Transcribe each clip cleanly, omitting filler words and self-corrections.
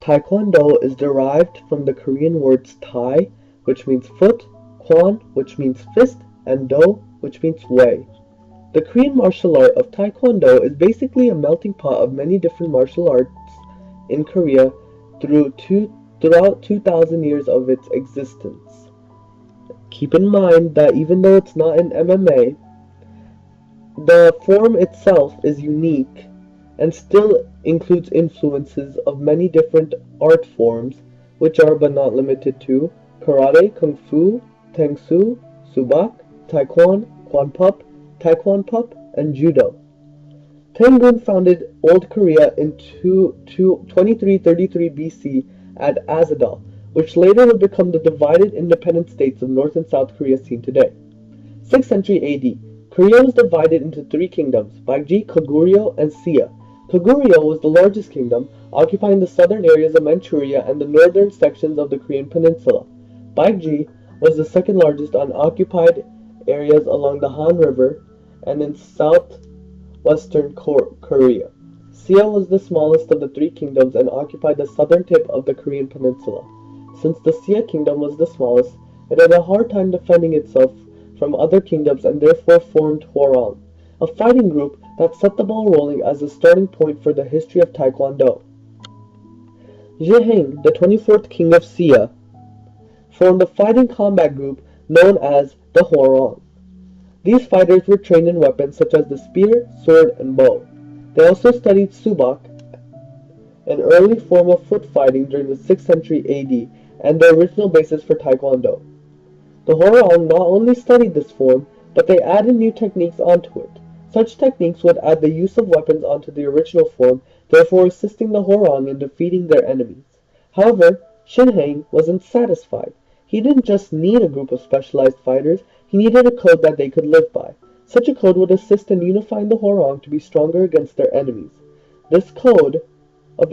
Taekwondo is derived from the Korean words Tai, which means foot, Kwon, which means fist, and Do, which means way. The Korean martial art of Taekwondo is basically a melting pot of many different martial arts in Korea throughout 2,000 years of its existence. Keep in mind that even though it's not an MMA, the form itself is unique and still includes influences of many different art forms, which are but not limited to karate, kung fu, tangsu, subak, taekwon, kwanpup, taekwonpup, and judo. Tengun founded Old Korea in 2333 BC at Azadal, which later would become the divided independent states of North and South Korea seen today. 6th century AD, Korea was divided into three kingdoms, Baekje, Goguryeo, and Sia. Goguryeo was the largest kingdom, occupying the southern areas of Manchuria and the northern sections of the Korean peninsula. Baekje was the second largest on occupied areas along the Han River and in southwestern Korea. Sia was the smallest of the three kingdoms and occupied the southern tip of the Korean peninsula. Since the Sia kingdom was the smallest, it had a hard time defending itself from other kingdoms and therefore formed Hwarang, a fighting group that set the ball rolling as a starting point for the history of Taekwondo. Jiheng, the 24th king of Sia, formed a fighting combat group known as the Hwarang. These fighters were trained in weapons such as the spear, sword, and bow. They also studied subak, an early form of foot fighting during the 6th century AD, and the original basis for Taekwondo. The Hwarang not only studied this form, but they added new techniques onto it. Such techniques would add the use of weapons onto the original form, therefore assisting the Hwarang in defeating their enemies. However, Shinheng wasn't satisfied. He didn't just need a group of specialized fighters, he needed a code that they could live by. Such a code would assist in unifying the Hwarang to be stronger against their enemies. This code of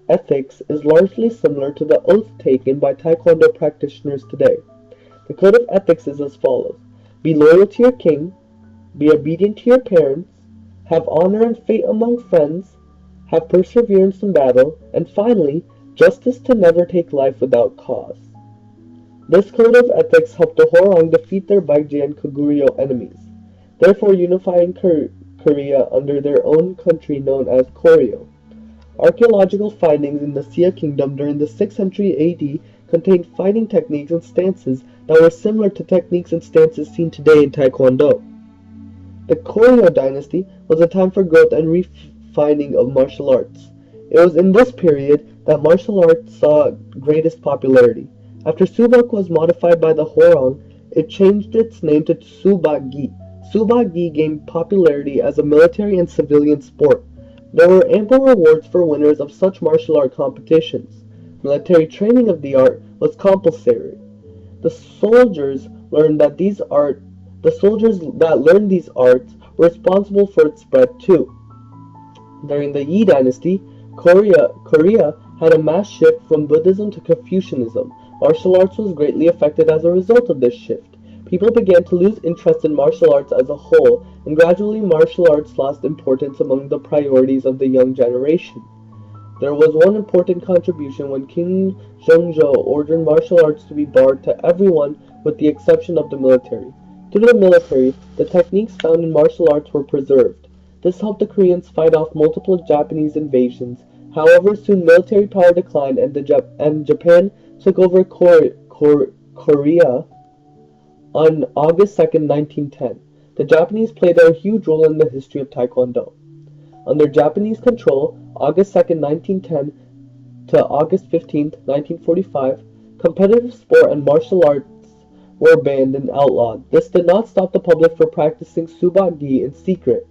ethics is largely similar to the oath taken by Taekwondo practitioners today. The code of ethics is as follows: be loyal to your king, be obedient to your parents, have honor and faith among friends, have perseverance in battle, and finally, justice to never take life without cause. This code of ethics helped the Hwarang defeat their Baekje and Goguryeo enemies, therefore unifying Korea under their own country known as Koryo. Archaeological findings in the Sia kingdom during the 6th century AD contained fighting techniques and stances that were similar to techniques and stances seen today in Taekwondo. The Koryo dynasty was a time for growth and refining of martial arts. It was in this period that martial arts saw greatest popularity. After Subak was modified by the Hwarang, it changed its name to Subak-gi. Subak-gi gained popularity as a military and civilian sport. There were ample rewards for winners of such martial art competitions. Military training of the art was compulsory. The soldiers that learned these arts were responsible for its spread too. During the Yi dynasty, Korea had a mass shift from Buddhism to Confucianism. Martial arts was greatly affected as a result of this shift. People began to lose interest in martial arts as a whole, and gradually martial arts lost importance among the priorities of the young generation. There was one important contribution when King Zhengzhou ordered martial arts to be barred to everyone with the exception of the military. Through the military, the techniques found in martial arts were preserved. This helped the Koreans fight off multiple Japanese invasions. However, soon military power declined and Japan took over Korea on August 2, 1910. The Japanese played a huge role in the history of Taekwondo. Under Japanese control, August 2, 1910 to August 15, 1945, competitive sport and martial arts were banned and outlawed. This did not stop the public from practicing Subak-gi in secret.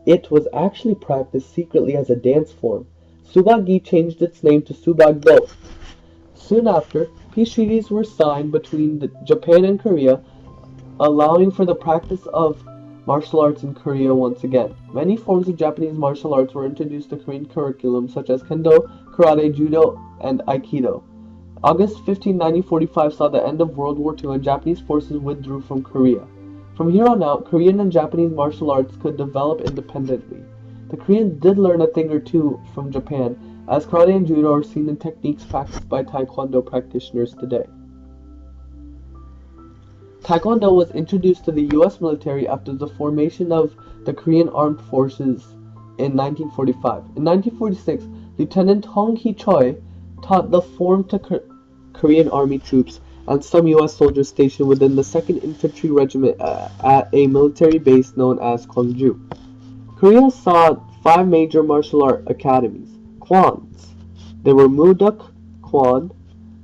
It was actually practiced secretly as a dance form. Subak-gi changed its name to Subak-do. Soon after, peace treaties were signed between Japan and Korea, allowing for the practice of martial arts in Korea once again. Many forms of Japanese martial arts were introduced to Korean curriculum, such as Kendo, Karate, Judo, and Aikido. August 15, 1945 saw the end of World War II and Japanese forces withdrew from Korea. From here on out, Korean and Japanese martial arts could develop independently. The Koreans did learn a thing or two from Japan, as karate and judo are seen in techniques practiced by Taekwondo practitioners today. Taekwondo was introduced to the U.S. military after the formation of the Korean Armed Forces in 1945. In 1946, Lieutenant Hong Hee-choi taught the form to Korean Army troops and some U.S. soldiers stationed within the 2nd Infantry Regiment at a military base known as Gwangju. Korea saw 5 major martial art academies, kwans. They were Mudok Kwan,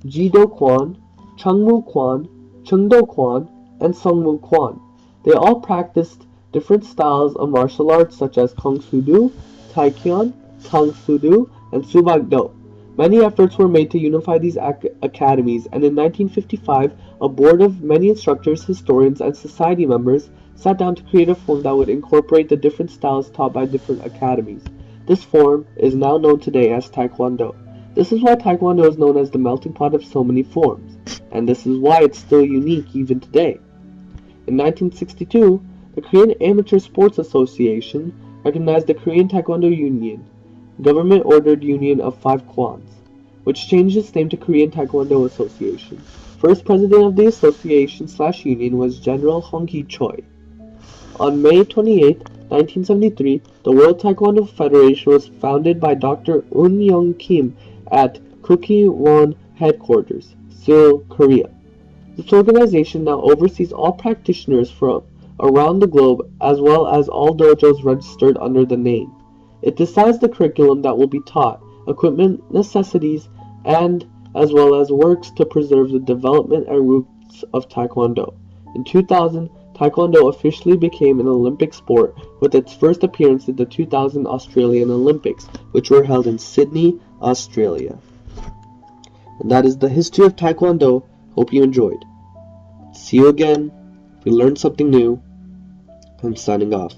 Jido Kwan, Chungmu Kwan, Chungdo Kwan, and Sungmu Kwan. They all practiced different styles of martial arts such as Kung Soo Do, Taekyon, Tang Soo Do, and Subak Do. Many efforts were made to unify these academies, and in 1955, a board of many instructors, historians, and society members sat down to create a form that would incorporate the different styles taught by different academies. This form is now known today as Taekwondo. This is why Taekwondo is known as the melting pot of so many forms, and this is why it's still unique even today. In 1962, the Korean Amateur Sports Association recognized the Korean Taekwondo Union, government-ordered union of 5 kwans, which changed its name to Korean Taekwondo Association. First president of the association/union was General Hong Hee-choi. On May 28, 1973, the World Taekwondo Federation was founded by Dr. Un Young Kim at Kuki-won Headquarters, Seoul, Korea. This organization now oversees all practitioners from around the globe as well as all dojos registered under the name. It decides the curriculum that will be taught, equipment, necessities, and as well as works to preserve the development and roots of Taekwondo. In 2000, Taekwondo officially became an Olympic sport with its first appearance at the 2000 Australian Olympics, which were held in Sydney, Australia. And that is the history of Taekwondo. Hope you enjoyed. See you again. If you learned something new, I'm signing off.